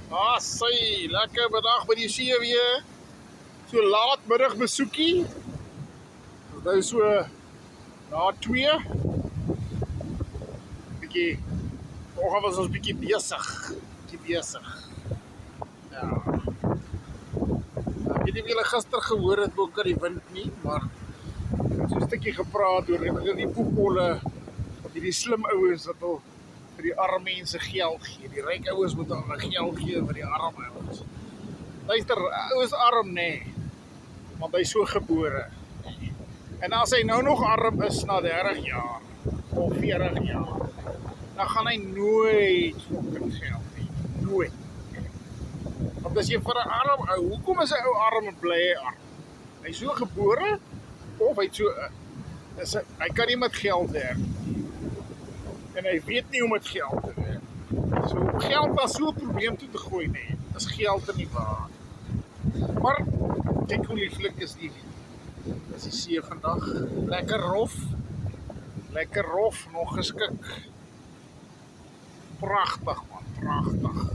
Sy, lekker vandag by die see weer. So laatmiddag besoekie. Dit is so na 2. Bietjie, vanoggend was ons bietjie besig. Ja. Ek weet nie of julle gister gehoor het ook aan die wind nie, maar ek het so 'n stukkie gepraat oor die boekholle, die slim ouens wat al vir die arme mense geld gee. Die ryk ouens moet al geld gee vir die arme ouens. Luister, ou is arm nee, want hy is so gebore. En as hy nou nog arm is na 30 jaar of 40 jaar, dan gaan hy nooit fucking geld hê. Nooit. Want as jy vir 'n arm ou, hoekom is 'n ou arm en bly hy arm? Hy is so gebore of hy so hy kan nie met geld werk. En hy weet nie hoe met geld te werk. So geld was so 'n probleem toe te gooi nee. Is geld er nie waar. Maar kyk hoe lieflik is die see vandag. Lekker rof, nog geskik. Pragtig man, pragtig.